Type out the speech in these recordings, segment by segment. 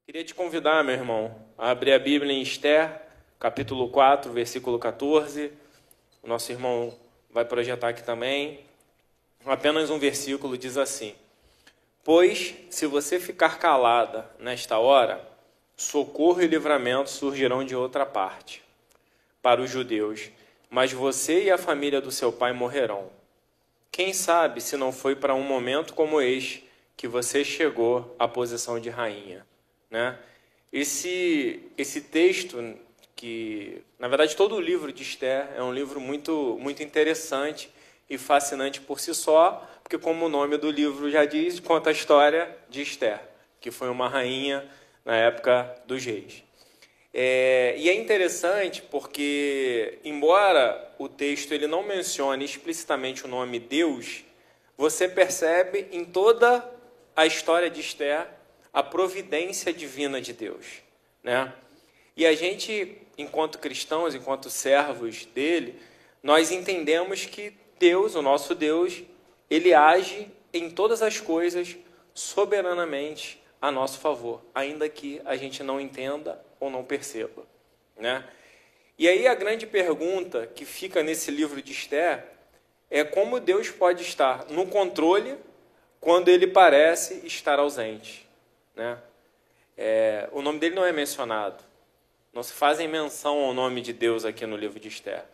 Queria te convidar, meu irmão, a abrir a Bíblia em Esther, capítulo 4, versículo 14. O nosso irmão vai projetar aqui também. Apenas um versículo diz assim: Pois, se você ficar calada nesta hora, socorro e livramento surgirão de outra parte para os judeus, mas você e a família do seu pai morrerão. Quem sabe se não foi para um momento como este que você chegou à posição de rainha, né? Esse texto, que na verdade todo o livro de Esther é um livro muito interessante e fascinante por si só, porque como o nome do livro já diz, conta a história de Esther, que foi uma rainha na época dos reis. E é interessante porque, embora o texto ele não mencione explicitamente o nome Deus, você percebe em toda a história de Esther a providência divina de Deus, né? E a gente, enquanto cristãos, enquanto servos dele, nós entendemos que Deus, o nosso Deus, ele age em todas as coisas soberanamente a nosso favor, ainda que a gente não entenda ou não perceba, né? E aí a grande pergunta que fica nesse livro de Esther é como Deus pode estar no controle quando ele parece estar ausente, né? O nome dele não é mencionado, não se fazem menção ao nome de Deus aqui no livro de Esther,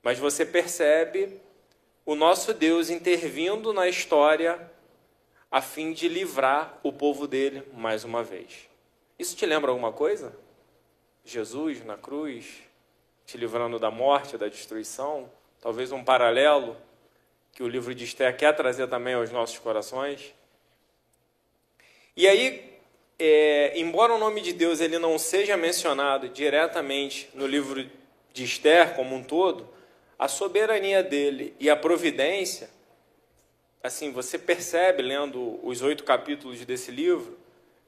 mas você percebe o nosso Deus intervindo na história a fim de livrar o povo dele mais uma vez. Isso te lembra alguma coisa? Jesus na cruz, te livrando da morte, da destruição? Talvez um paralelo que o livro de Esther quer trazer também aos nossos corações. E aí, embora o nome de Deus ele não seja mencionado diretamente no livro de Esther como um todo, a soberania dele e a providência, assim, você percebe, lendo os 8 capítulos desse livro,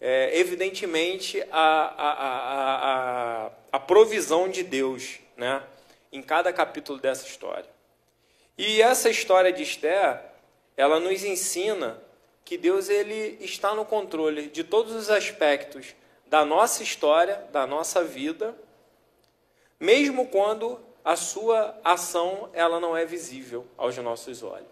evidentemente a provisão de Deus, né, em cada capítulo dessa história. E essa história de Esther, ela nos ensina que Deus ele está no controle de todos os aspectos da nossa história, da nossa vida, mesmo quando a sua ação ela não é visível aos nossos olhos.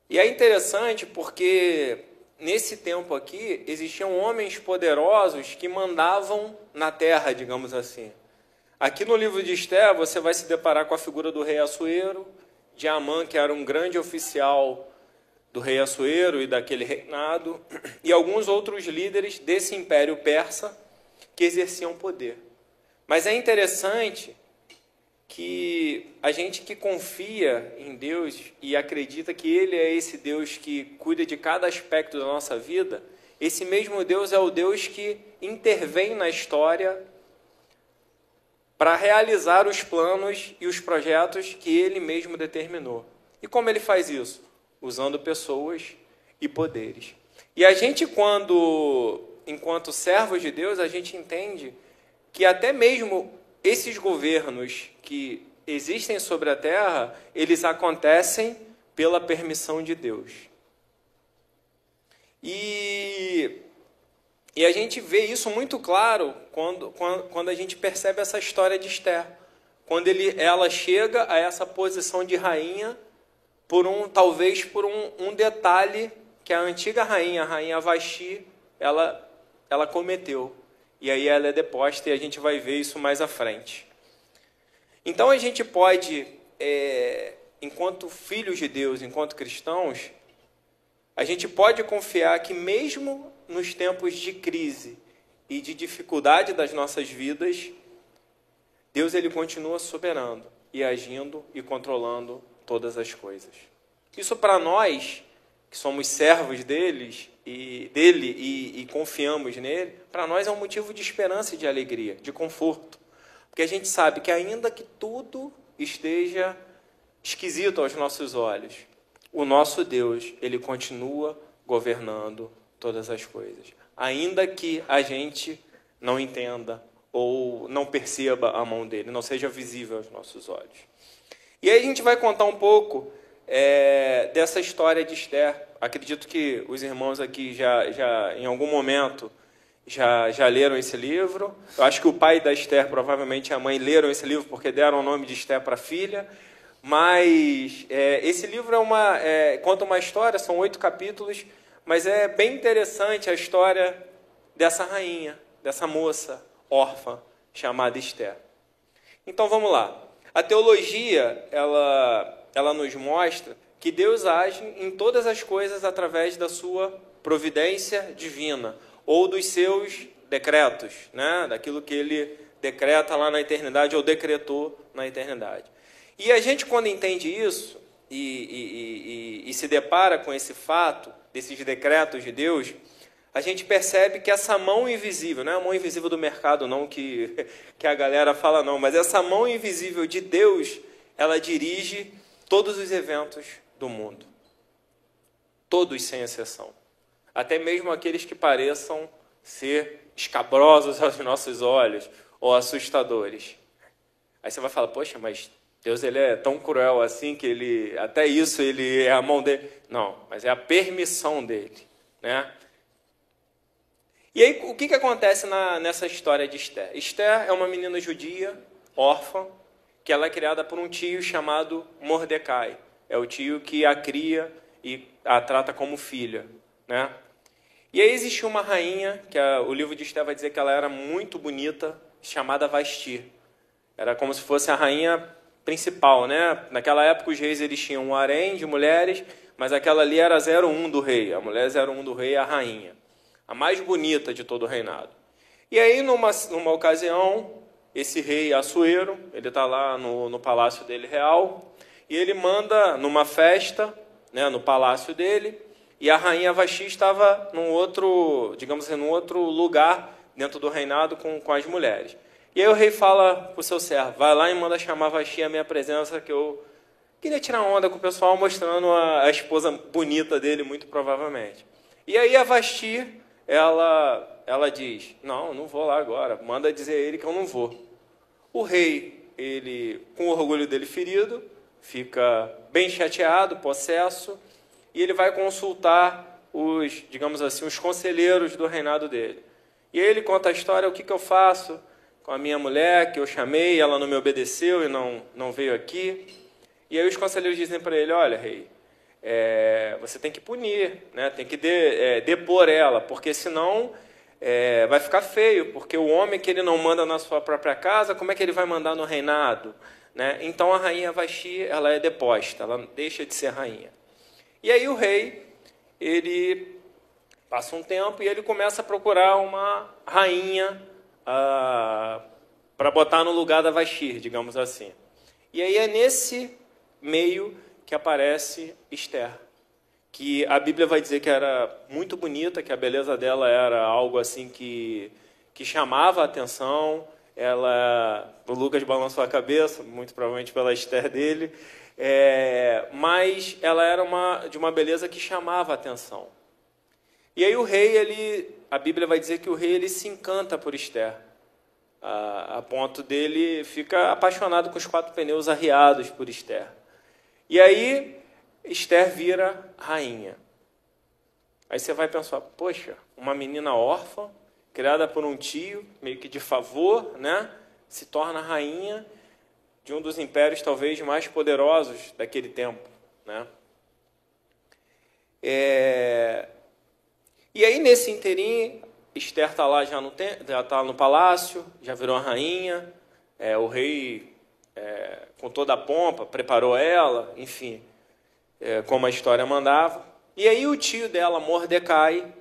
E é interessante porque nesse tempo aqui existiam homens poderosos que mandavam na terra, digamos assim. Aqui no livro de Esther você vai se deparar com a figura do rei Assuero, de Amã, que era um grande oficial do rei Assuero e daquele reinado, e alguns outros líderes desse império persa que exerciam poder. Mas é interessante que a gente que confia em Deus e acredita que Ele é esse Deus que cuida de cada aspecto da nossa vida, esse mesmo Deus é o Deus que intervém na história para realizar os planos e os projetos que Ele mesmo determinou. E como Ele faz isso? Usando pessoas e poderes. E a gente, enquanto servos de Deus, a gente entende que até mesmo esses governos que existem sobre a terra, eles acontecem pela permissão de Deus. E a gente vê isso muito claro quando a gente percebe essa história de Esther. Quando ela chega a essa posição de rainha, talvez por um detalhe que a antiga rainha, a rainha Vasti, ela cometeu. E aí ela é deposta e a gente vai ver isso mais à frente. Então a gente pode, enquanto filhos de Deus, enquanto cristãos, a gente pode confiar que mesmo nos tempos de crise e de dificuldade das nossas vidas, Deus ele continua soberano e agindo e controlando todas as coisas. Isso para nós, que somos servos dele e confiamos nele, para nós é um motivo de esperança e de alegria, de conforto. Porque a gente sabe que ainda que tudo esteja esquisito aos nossos olhos, o nosso Deus, ele continua governando todas as coisas. Ainda que a gente não entenda ou não perceba a mão dele, não seja visível aos nossos olhos. E aí a gente vai contar um pouco dessa história de Esther. Acredito que os irmãos aqui já em algum momento já leram esse livro. Eu acho que o pai da Esther, provavelmente a mãe, leram esse livro porque deram o nome de Esther para a filha. Mas esse livro conta uma história, são 8 capítulos, mas é bem interessante a história dessa rainha, dessa moça órfã chamada Esther. Então vamos lá. A teologia, ela nos mostra que Deus age em todas as coisas através da sua providência divina, ou dos seus decretos, né? Daquilo que ele decreta lá na eternidade, ou decretou na eternidade. E a gente, quando entende isso, e se depara com esse fato, desses decretos de Deus, a gente percebe que essa mão invisível, não é a mão invisível do mercado não que a galera fala não, mas essa mão invisível de Deus, ela dirige todos os eventos do mundo. Todos sem exceção. Até mesmo aqueles que pareçam ser escabrosos aos nossos olhos ou assustadores. Aí você vai falar, poxa, mas Deus ele é tão cruel assim que até isso ele é a mão dele. Não, mas é a permissão dele, né? E aí, o que acontece nessa história de Esther? Esther é uma menina judia, órfã, que ela é criada por um tio chamado Mordecai. É o tio que a cria e a trata como filha, né? E aí existiu uma rainha, que o livro de Esther vai dizer que ela era muito bonita, chamada Vasti. Era como se fosse a rainha principal, né? Naquela época os reis eles tinham um harém de mulheres, mas aquela ali era 01 do rei. A mulher 01 do rei é a rainha, a mais bonita de todo o reinado. E aí, numa ocasião, esse rei Assuero, ele está lá no palácio dele real, e ele manda numa festa, né, no palácio dele, e a rainha Vasti estava num outro, digamos assim, num outro lugar dentro do reinado com as mulheres. E aí o rei fala para o seu servo, vai lá e manda chamar Vasti à minha presença, que eu queria tirar onda com o pessoal, mostrando a esposa bonita dele, muito provavelmente. E aí a Vasti, ela diz, não vou lá agora, manda dizer a ele que eu não vou. O rei, ele, com o orgulho dele ferido, fica bem chateado, possesso, e ele vai consultar digamos assim, os conselheiros do reinado dele. E aí ele conta a história, o que eu faço com a minha mulher, que eu chamei, ela não me obedeceu e não veio aqui. E aí os conselheiros dizem para ele, olha, rei, você tem que punir, né? Tem que depor ela, porque senão vai ficar feio, porque o homem que ele não manda na sua própria casa, como é que ele vai mandar no reinado? Né? Então a rainha Vasti, ela é deposta, ela deixa de ser rainha. E aí o rei, ele passa um tempo e ele começa a procurar uma rainha para botar no lugar da Vasti, digamos assim. E aí é nesse meio que aparece Esther, que a Bíblia vai dizer que era muito bonita, que a beleza dela era algo assim que chamava a atenção. O Lucas balançou a cabeça, muito provavelmente pela Esther dele, mas ela era de uma beleza que chamava a atenção. E aí o rei, a Bíblia vai dizer que o rei ele se encanta por Esther, a ponto dele fica apaixonado com os 4 pneus arriados por Esther. E aí Esther vira rainha. Aí você vai pensar, poxa, uma menina órfã, criada por um tio, meio que de favor, né? Se torna rainha de um dos impérios talvez mais poderosos daquele tempo, né? E aí nesse inteirinho, Esther está lá já está no palácio, já virou a rainha, o rei com toda a pompa preparou ela, enfim, como a história mandava. E aí o tio dela, Mordecai,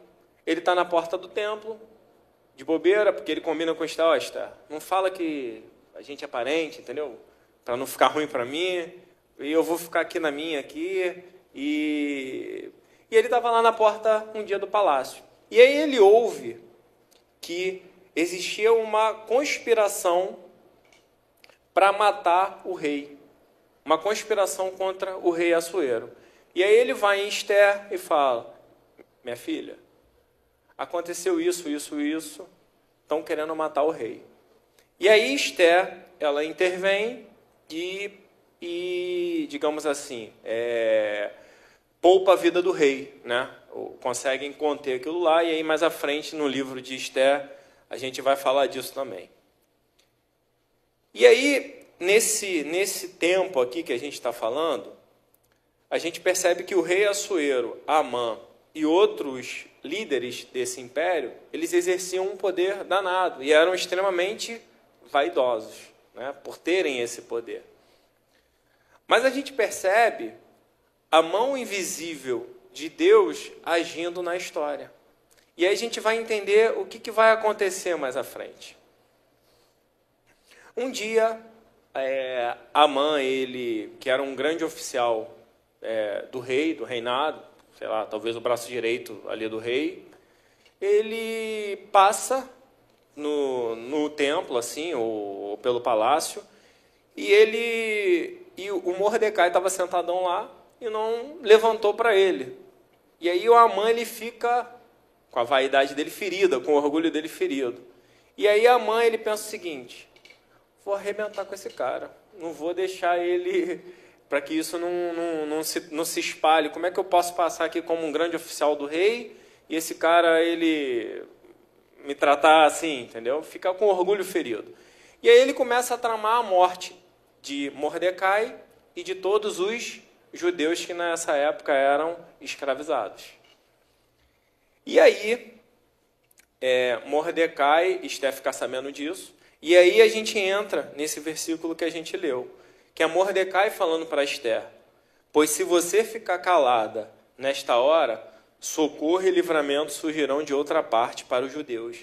ele está na porta do templo, de bobeira, porque ele combina com Esther, Esther, não fala que a gente é parente, entendeu? Para não ficar ruim para mim, e eu vou ficar aqui na minha, aqui, e ele estava lá na porta um dia do palácio. E aí ele ouve que existia uma conspiração para matar o rei, uma conspiração contra o rei Assuero. E aí ele vai em Esther e fala, minha filha, aconteceu isso, estão querendo matar o rei. E aí Esther, ela intervém e e, digamos assim, poupa a vida do rei, né? Conseguem conter aquilo lá, e aí mais à frente, no livro de Esther, a gente vai falar disso também. E aí, nesse tempo aqui que a gente está falando, a gente percebe que o rei Assuero, Amã e outros líderes desse império, eles exerciam um poder danado e eram extremamente vaidosos, né, por terem esse poder. Mas a gente percebe a mão invisível de Deus agindo na história. E aí a gente vai entender o que vai acontecer mais à frente. Um dia, Amã, ele, que era um grande oficial do rei, do reinado, sei lá, talvez o braço direito ali do rei, ele passa no templo, assim, ou pelo palácio, e o Mordecai estava sentadão lá e não levantou para ele. E aí o Amã, ele fica com a vaidade dele ferida, com o orgulho dele ferido. E aí Amã, ele pensa o seguinte: vou arrebentar com esse cara, não vou deixar ele, para que isso não se espalhe. Como é que eu posso passar aqui como um grande oficial do rei e esse cara, ele me tratar assim, entendeu? Ficar com orgulho ferido. E aí ele começa a tramar a morte de Mordecai e de todos os judeus que nessa época eram escravizados. E aí, Mordecai, Esther fica sabendo disso, e aí a gente entra nesse versículo que a gente leu, que é Mordecai falando para Esther: pois se você ficar calada nesta hora, socorro e livramento surgirão de outra parte para os judeus,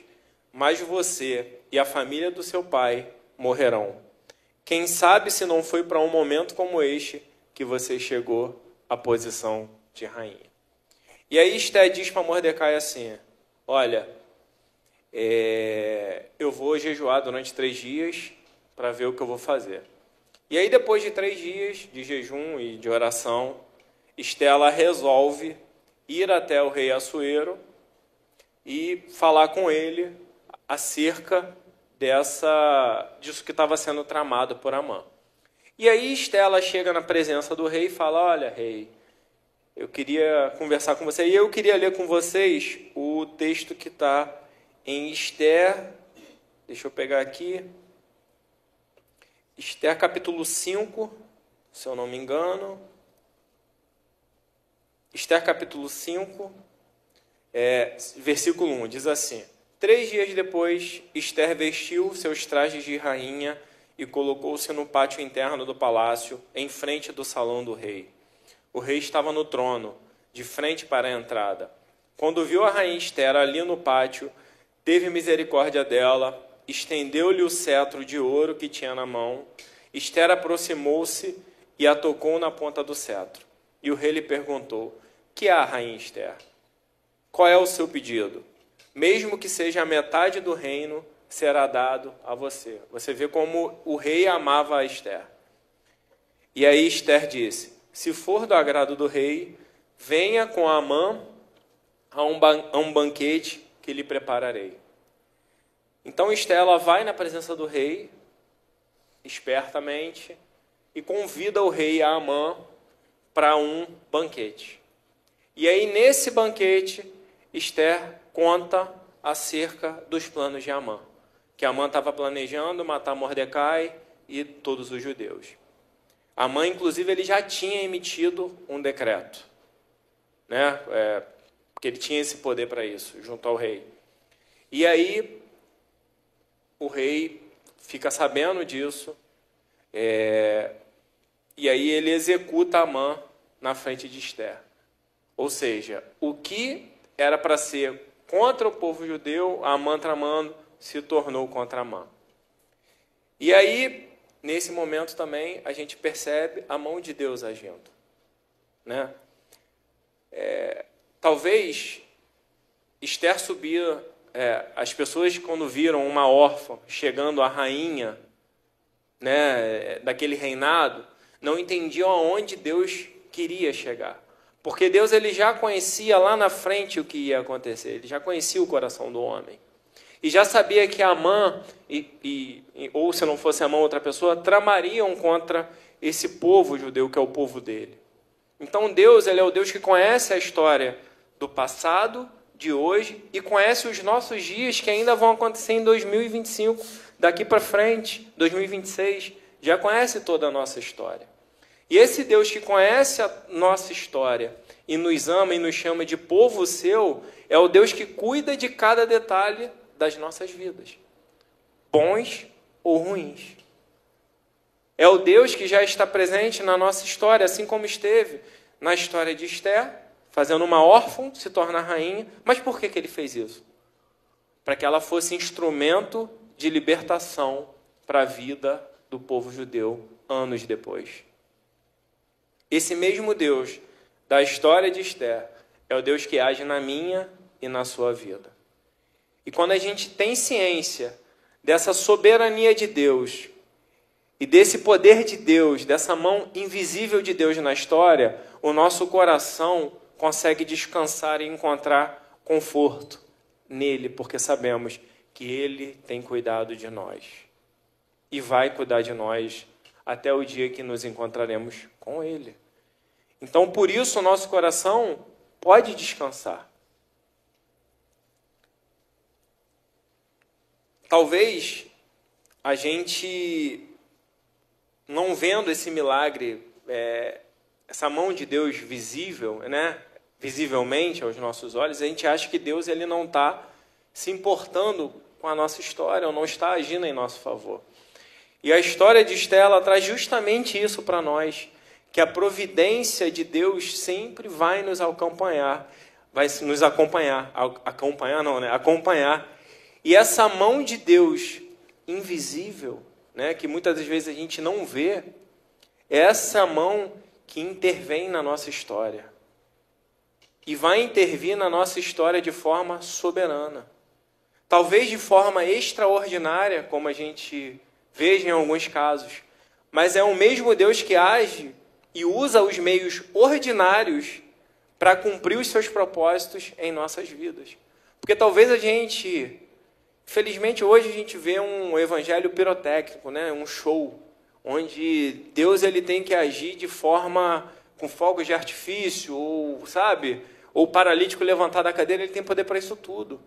mas você e a família do seu pai morrerão. Quem sabe se não foi para um momento como este que você chegou à posição de rainha. E aí Esther diz para Mordecai assim: olha, eu vou jejuar durante 3 dias para ver o que eu vou fazer. E aí, depois de 3 dias de jejum e de oração, Esther resolve ir até o rei Assuero e falar com ele acerca disso que estava sendo tramado por Amã. E aí Esther chega na presença do rei e fala: olha, rei, eu queria conversar com você, e eu queria ler com vocês o texto que está em Esther, deixa eu pegar aqui, Esther capítulo 5, se eu não me engano, Esther capítulo 5, versículo 1, diz assim: 3 dias depois, Esther vestiu seus trajes de rainha e colocou-se no pátio interno do palácio, em frente do salão do rei. O rei estava no trono, de frente para a entrada. Quando viu a rainha Esther ali no pátio, teve misericórdia dela, estendeu-lhe o cetro de ouro que tinha na mão. Esther aproximou-se e a tocou na ponta do cetro. E o rei lhe perguntou: que há, rainha Esther? Qual é o seu pedido? Mesmo que seja a metade do reino, será dado a você. Você vê como o rei amava a Esther. E aí Esther disse: se for do agrado do rei, venha com Amã a um banquete que lhe prepararei. Então Esther vai na presença do rei, espertamente, e convida o rei Amã para um banquete. E aí, nesse banquete, Esther conta acerca dos planos de Amã, que Amã estava planejando matar Mordecai e todos os judeus. Amã, inclusive, ele já tinha emitido um decreto, né? Porque ele tinha esse poder para isso, junto ao rei. E aí, o rei fica sabendo disso, e aí ele executa Amã na frente de Esther. Ou seja, o que era para ser contra o povo judeu, Amã tramando, se tornou contra Amã. E aí, nesse momento também, a gente percebe a mão de Deus agindo, né? Talvez Esther subia, as pessoas quando viram uma órfã chegando à rainha, né, daquele reinado, não entendiam aonde Deus queria chegar. Porque Deus, ele já conhecia lá na frente o que ia acontecer, ele já conhecia o coração do homem. E já sabia que Amã, ou se não fosse Amã, outra pessoa, tramariam contra esse povo judeu que é o povo dele. Então Deus, ele é o Deus que conhece a história do passado, de hoje, e conhece os nossos dias que ainda vão acontecer em 2025, daqui para frente, 2026, já conhece toda a nossa história. E esse Deus que conhece a nossa história e nos ama e nos chama de povo seu, é o Deus que cuida de cada detalhe das nossas vidas, bons ou ruins. É o Deus que já está presente na nossa história, assim como esteve na história de Esther, fazendo uma órfã se tornar rainha. Mas por que ele fez isso? Para que ela fosse instrumento de libertação para a vida do povo judeu anos depois. Esse mesmo Deus da história de Esther é o Deus que age na minha e na sua vida. E quando a gente tem ciência dessa soberania de Deus e desse poder de Deus, dessa mão invisível de Deus na história, o nosso coração consegue descansar e encontrar conforto nele, porque sabemos que ele tem cuidado de nós e vai cuidar de nós até o dia que nos encontraremos com ele. Então, por isso, o nosso coração pode descansar. Talvez a gente, não vendo esse milagre, essa mão de Deus visível, né, visivelmente aos nossos olhos, a gente acha que Deus ele não está se importando com a nossa história, ou não está agindo em nosso favor. E a história de Esther, ela traz justamente isso para nós, que a providência de Deus sempre vai nos acompanhar, acompanhar. E essa mão de Deus invisível, né, que muitas das vezes a gente não vê, é essa mão que intervém na nossa história. E vai intervir na nossa história de forma soberana. Talvez de forma extraordinária, como a gente veja em alguns casos. Mas é o mesmo Deus que age e usa os meios ordinários para cumprir os seus propósitos em nossas vidas. Porque talvez a gente, infelizmente hoje a gente vê um evangelho pirotécnico, né? Um show, onde Deus ele tem que agir de forma com fogos de artifício, ou o paralítico levantar da cadeira, ele tem poder para isso tudo.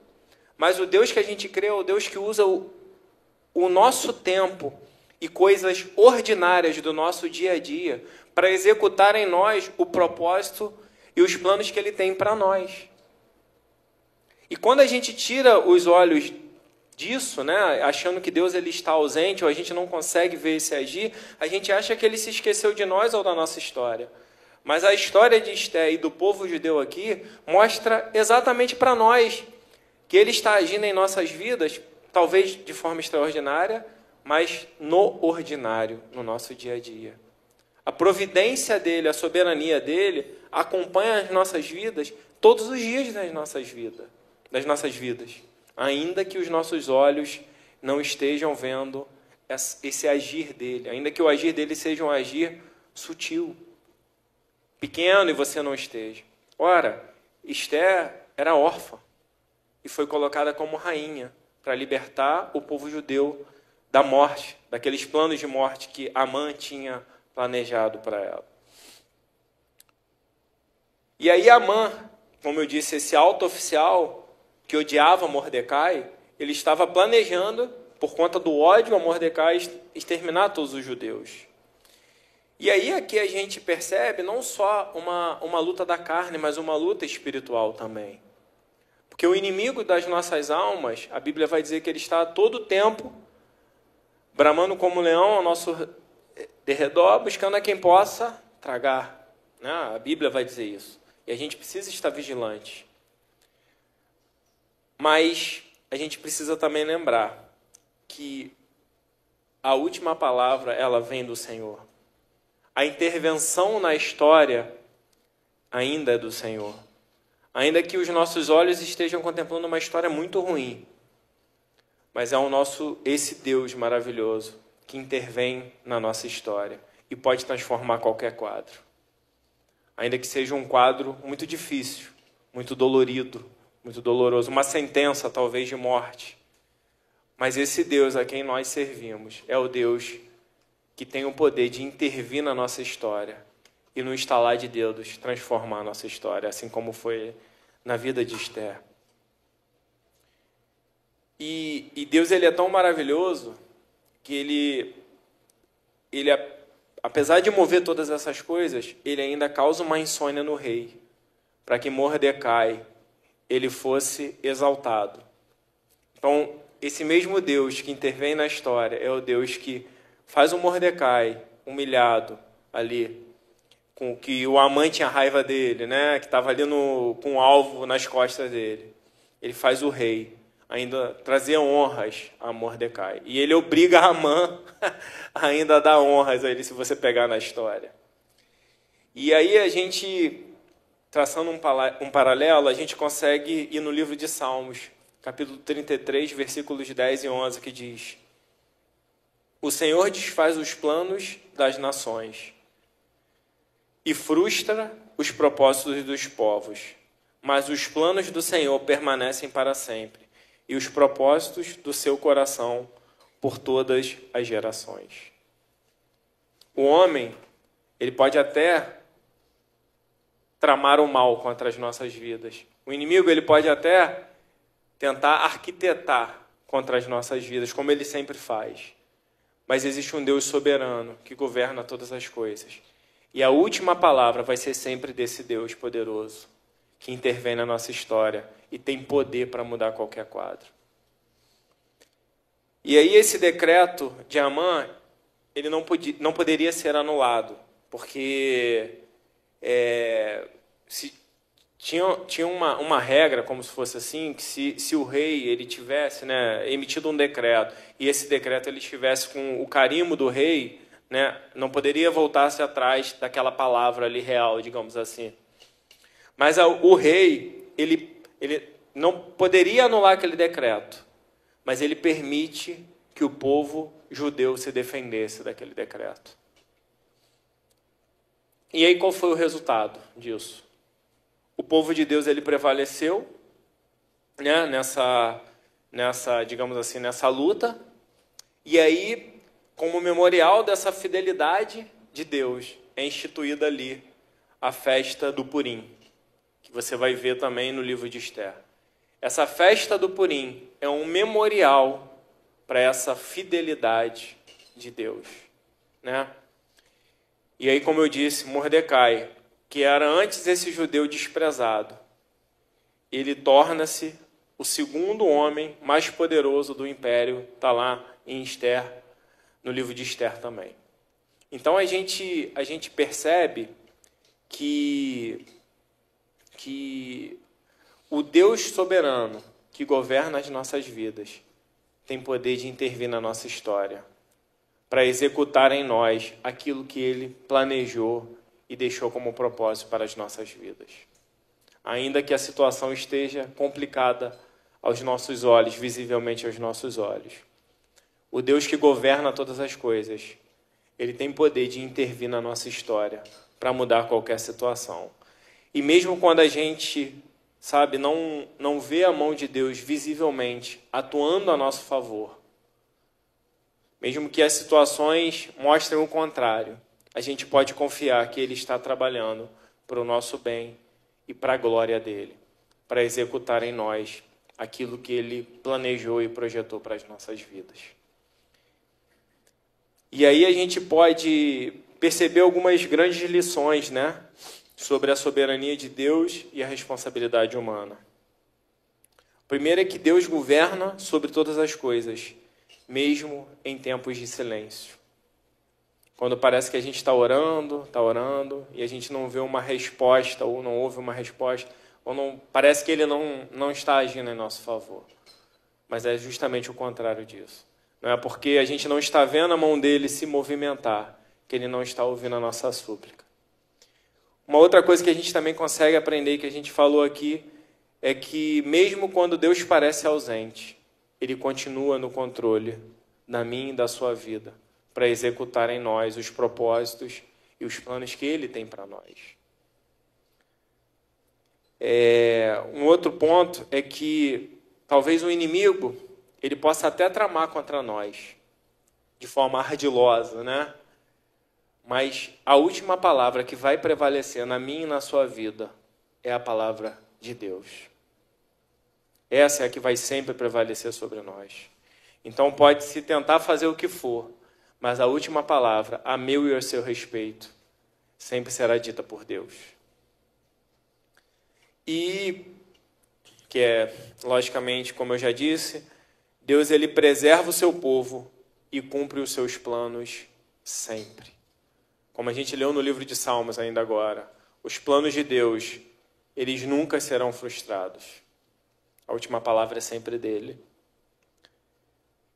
Mas o Deus que a gente crê é o Deus que usa o nosso tempo e coisas ordinárias do nosso dia a dia para executar em nós o propósito e os planos que ele tem para nós. E quando a gente tira os olhos disso, né, achando que Deus ele está ausente, ou a gente não consegue ver esse agir, a gente acha que ele se esqueceu de nós ou da nossa história. Mas a história de Esther e do povo judeu aqui mostra exatamente para nós que ele está agindo em nossas vidas, talvez de forma extraordinária, mas no ordinário, no nosso dia a dia. A providência dele, a soberania dele, acompanha as nossas vidas todos os dias das nossas vidas, ainda que os nossos olhos não estejam vendo esse agir dele, ainda que o agir dele seja um agir sutil, pequeno e você não esteja. Ora, Esther era órfã e foi colocada como rainha para libertar o povo judeu da morte, daqueles planos de morte que Amã tinha planejado para ela. E aí Amã, como eu disse, esse alto oficial que odiava Mordecai, ele estava planejando, por conta do ódio a Mordecai, exterminar todos os judeus. E aí aqui a gente percebe não só uma luta da carne, mas uma luta espiritual também. Porque o inimigo das nossas almas, a Bíblia vai dizer que ele está a todo tempo bramando como leão ao nosso derredor, buscando a quem possa tragar. A Bíblia vai dizer isso. E a gente precisa estar vigilante. Mas a gente precisa também lembrar que a última palavra, ela vem do Senhor. A intervenção na história ainda é do Senhor. Ainda que os nossos olhos estejam contemplando uma história muito ruim, mas é esse Deus maravilhoso que intervém na nossa história e pode transformar qualquer quadro. Ainda que seja um quadro muito difícil, muito dolorido, muito doloroso, uma sentença talvez de morte. Mas esse Deus a quem nós servimos é o Deus que tem o poder de intervir na nossa história e no estalar de dedos transformar a nossa história, assim como foi na vida de Esther. E Deus, ele é tão maravilhoso que ele, apesar de mover todas essas coisas, ele ainda causa uma insônia no rei, para que Mordecai ele fosse exaltado. Então, esse mesmo Deus que intervém na história é o Deus que faz o Mordecai humilhado ali, com que o Amã tinha raiva dele, né? Que estava ali com um alvo nas costas dele. Ele faz o rei ainda trazer honras a Mordecai. E ele obriga Amã ainda a dar honras a ele, se você pegar na história. E aí a gente, traçando um paralelo, a gente consegue ir no livro de Salmos, capítulo 33, versículos 10 e 11, que diz: O Senhor desfaz os planos das nações e frustra os propósitos dos povos, mas os planos do Senhor permanecem para sempre, e os propósitos do seu coração por todas as gerações. O homem, ele pode até tramar o mal contra as nossas vidas. O inimigo, ele pode até tentar arquitetar contra as nossas vidas, como ele sempre faz. Mas existe um Deus soberano que governa todas as coisas. E a última palavra vai ser sempre desse Deus poderoso, que intervém na nossa história e tem poder para mudar qualquer quadro. E aí esse decreto de Amã, ele não poderia ser anulado, porque tinha uma regra, como se fosse assim, que se o rei ele tivesse, né, emitido um decreto, e esse decreto ele estivesse com o carimbo do rei, né, não poderia voltar-se atrás daquela palavra ali real, digamos assim. Mas o rei, ele não poderia anular aquele decreto, mas ele permite que o povo judeu se defendesse daquele decreto. E aí qual foi o resultado disso? O povo de Deus ele prevaleceu, né, nessa, digamos assim, nessa luta. E aí, como memorial dessa fidelidade de Deus, é instituída ali a festa do Purim, que você vai ver também no livro de Esther. Essa festa do Purim é um memorial para essa fidelidade de Deus, né? E aí, como eu disse, Mordecai, que era antes esse judeu desprezado, ele torna-se o segundo homem mais poderoso do império, está lá em Esther, no livro de Esther também. Então a gente percebe que o Deus soberano que governa as nossas vidas tem poder de intervir na nossa história para executar em nós aquilo que ele planejou e deixou como propósito para as nossas vidas. Ainda que a situação esteja complicada aos nossos olhos, visivelmente aos nossos olhos. O Deus que governa todas as coisas, ele tem poder de intervir na nossa história para mudar qualquer situação. E mesmo quando a gente, sabe, não vê a mão de Deus visivelmente atuando a nosso favor, mesmo que as situações mostrem o contrário, a gente pode confiar que ele está trabalhando para o nosso bem e para a glória dele, para executar em nós aquilo que ele planejou e projetou para as nossas vidas. E aí a gente pode perceber algumas grandes lições, né, sobre a soberania de Deus e a responsabilidade humana. O primeiro é que Deus governa sobre todas as coisas, mesmo em tempos de silêncio. Quando parece que a gente está orando, e a gente não vê uma resposta, ou não ouve uma resposta, ou não, parece que ele não está agindo em nosso favor. Mas é justamente o contrário disso. Não é porque a gente não está vendo a mão dele se movimentar, que ele não está ouvindo a nossa súplica. Uma outra coisa que a gente também consegue aprender, que a gente falou aqui, é que mesmo quando Deus parece ausente, ele continua no controle da minha e da sua vida, para executar em nós os propósitos e os planos que ele tem para nós. Um outro ponto é que talvez o inimigo ele possa até tramar contra nós, de forma ardilosa, né? Mas a última palavra que vai prevalecer na minha e na sua vida é a palavra de Deus. Essa é a que vai sempre prevalecer sobre nós. Então pode-se tentar fazer o que for, mas a última palavra, a meu e a seu respeito, sempre será dita por Deus. E, que é, logicamente, como eu já disse, Deus ele preserva o seu povo e cumpre os seus planos sempre. Como a gente leu no livro de Salmos ainda agora, os planos de Deus, eles nunca serão frustrados. A última palavra é sempre dele.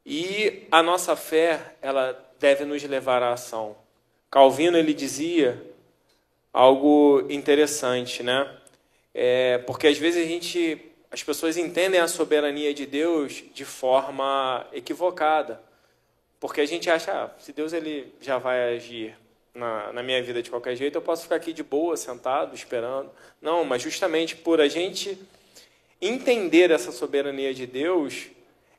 E a nossa fé, ela deve nos levar à ação. Calvino, ele dizia algo interessante, né? Porque às vezes as pessoas entendem a soberania de Deus de forma equivocada. Porque a gente acha, se Deus ele já vai agir na minha vida de qualquer jeito, eu posso ficar aqui de boa, sentado, esperando. Não, mas justamente por a gente entender essa soberania de Deus,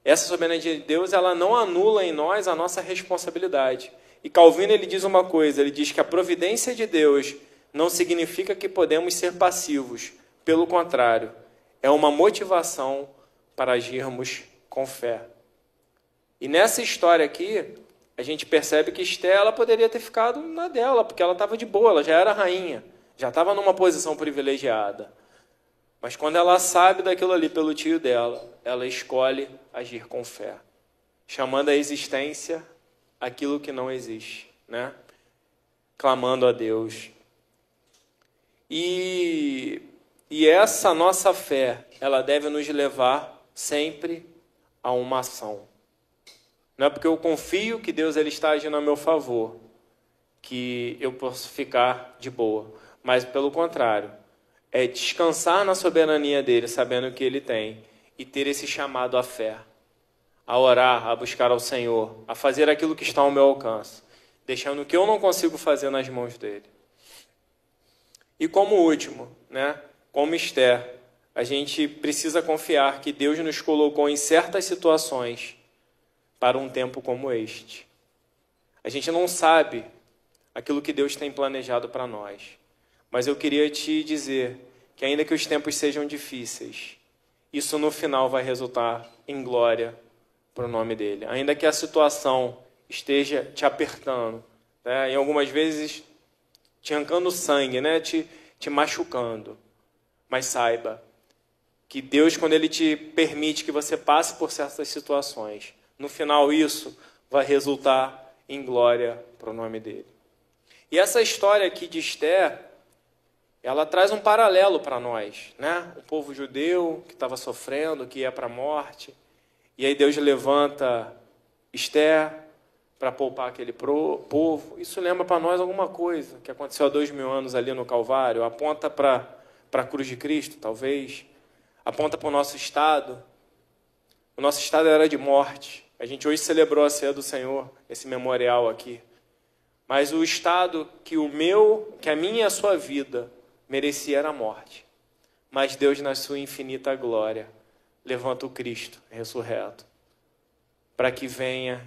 essa soberania de Deus, ela não anula em nós a nossa responsabilidade. E Calvino ele diz uma coisa, ele diz que a providência de Deus não significa que podemos ser passivos. Pelo contrário, é uma motivação para agirmos com fé. E nessa história aqui, a gente percebe que Esté, ela poderia ter ficado na dela, porque ela estava de boa, ela já era rainha, já estava numa posição privilegiada. Mas quando ela sabe daquilo ali pelo tio dela, ela escolhe agir com fé, chamando à existência aquilo que não existe, né? Clamando a Deus. E essa nossa fé, ela deve nos levar sempre a uma ação. Não é porque eu confio que Deus ele está agindo a meu favor que eu posso ficar de boa, mas pelo contrário, é descansar na soberania dele, sabendo o que ele tem, e ter esse chamado à fé, a orar, a buscar ao Senhor, a fazer aquilo que está ao meu alcance, deixando o que eu não consigo fazer nas mãos dele. E como último, né, como Esté, a gente precisa confiar que Deus nos colocou em certas situações para um tempo como este. A gente não sabe aquilo que Deus tem planejado para nós, mas eu queria te dizer que ainda que os tempos sejam difíceis, isso no final vai resultar em glória para o nome dele. Ainda que a situação esteja te apertando, né, e algumas vezes te arrancando sangue, né, te machucando, mas saiba que Deus, quando ele te permite que você passe por certas situações, no final isso vai resultar em glória para o nome dele. E essa história aqui de Esté, ela traz um paralelo para nós, né? O povo judeu que estava sofrendo, que ia para a morte, e aí Deus levanta Esté para poupar aquele povo. Isso lembra para nós alguma coisa que aconteceu há 2000 anos ali no Calvário, aponta para a cruz de Cristo, talvez, aponta para o nosso estado. O nosso estado era de morte. A gente hoje celebrou a ceia do Senhor, esse memorial aqui. Mas o estado que a minha e a sua vida merecia era a morte. Mas Deus, na sua infinita glória, levanta o Cristo ressurreto, para que venha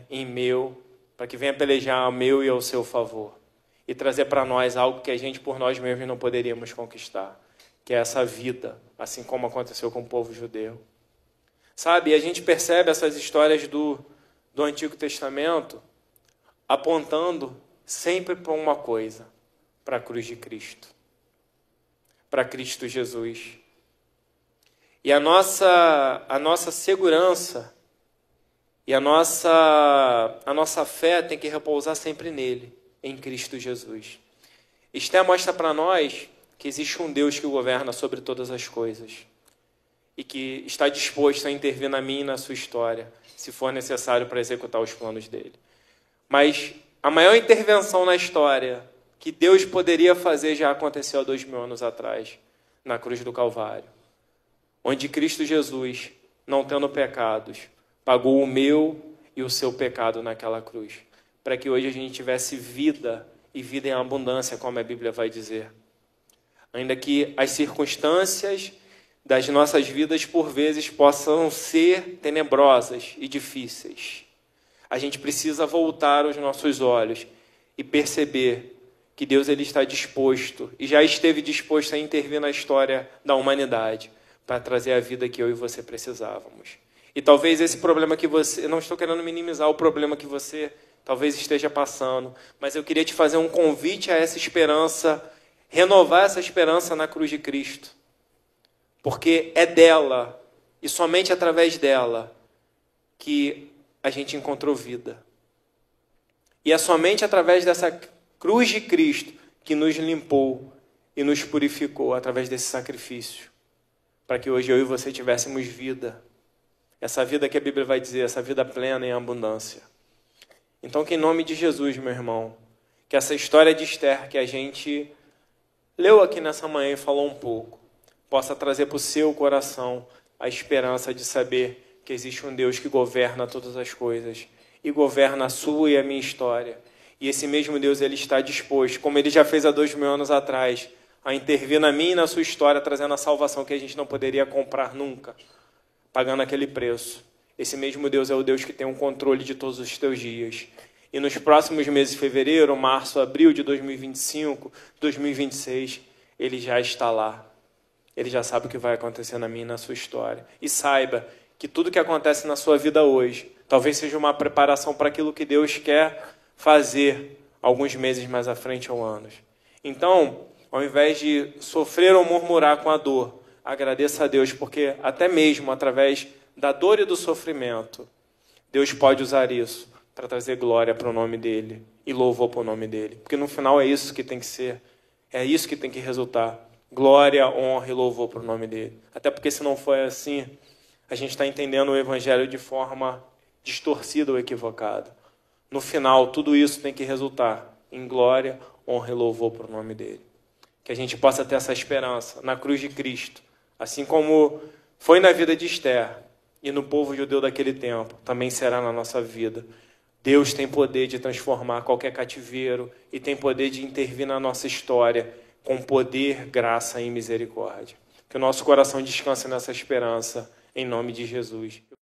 pelejar ao meu e ao seu favor, e trazer para nós algo que a gente por nós mesmos não poderíamos conquistar, que é essa vida, assim como aconteceu com o povo judeu. Sabe, e a gente percebe essas histórias do Antigo Testamento apontando sempre para uma coisa, para a cruz de Cristo, para Cristo Jesus. E a nossa segurança e a nossa fé tem que repousar sempre nele, em Cristo Jesus. Esté mostra para nós que existe um Deus que governa sobre todas as coisas e que está disposto a intervir na minha e na sua história, se for necessário para executar os planos dele. Mas a maior intervenção na história que Deus poderia fazer já aconteceu há 2000 anos atrás, na cruz do Calvário, onde Cristo Jesus, não tendo pecados, pagou o meu e o seu pecado naquela cruz, para que hoje a gente tivesse vida, e vida em abundância, como a Bíblia vai dizer. Ainda que as circunstâncias das nossas vidas, por vezes, possam ser tenebrosas e difíceis, a gente precisa voltar os nossos olhos e perceber que Deus ele está disposto e já esteve disposto a intervir na história da humanidade para trazer a vida que eu e você precisávamos. E talvez esse problema que você... Eu não estou querendo minimizar o problema que você talvez esteja passando, mas eu queria te fazer um convite a essa esperança, renovar essa esperança na cruz de Cristo. Porque é dela, e somente através dela, que a gente encontrou vida. E é somente através dessa cruz de Cristo que nos limpou e nos purificou através desse sacrifício, para que hoje eu e você tivéssemos vida. Essa vida que a Bíblia vai dizer, essa vida plena em abundância. Então, que em nome de Jesus, meu irmão, que essa história de Esther que a gente leu aqui nessa manhã e falou um pouco, possa trazer para o seu coração a esperança de saber que existe um Deus que governa todas as coisas e governa a sua e a minha história. E esse mesmo Deus ele está disposto, como ele já fez há 2000 anos atrás, a intervir na minha e na sua história, trazendo a salvação que a gente não poderia comprar nunca, pagando aquele preço. Esse mesmo Deus é o Deus que tem um controle de todos os teus dias. E nos próximos meses, fevereiro, março, abril de 2025, 2026, ele já está lá. Ele já sabe o que vai acontecer na minha e na sua história. E saiba que tudo que acontece na sua vida hoje, talvez seja uma preparação para aquilo que Deus quer fazer alguns meses mais à frente ou anos. Então, ao invés de sofrer ou murmurar com a dor, agradeça a Deus, porque até mesmo através da dor e do sofrimento, Deus pode usar isso para trazer glória para o nome dEle e louvor para o nome dEle. Porque no final é isso que tem que ser, é isso que tem que resultar. Glória, honra e louvor para o nome dEle. Até porque se não for assim, a gente está entendendo o Evangelho de forma distorcida ou equivocada. No final, tudo isso tem que resultar em glória, honra e louvor para o nome dEle. Que a gente possa ter essa esperança na cruz de Cristo, assim como foi na vida de Esther e no povo judeu daquele tempo, também será na nossa vida. Deus tem poder de transformar qualquer cativeiro e tem poder de intervir na nossa história com poder, graça e misericórdia. Que o nosso coração descanse nessa esperança, em nome de Jesus.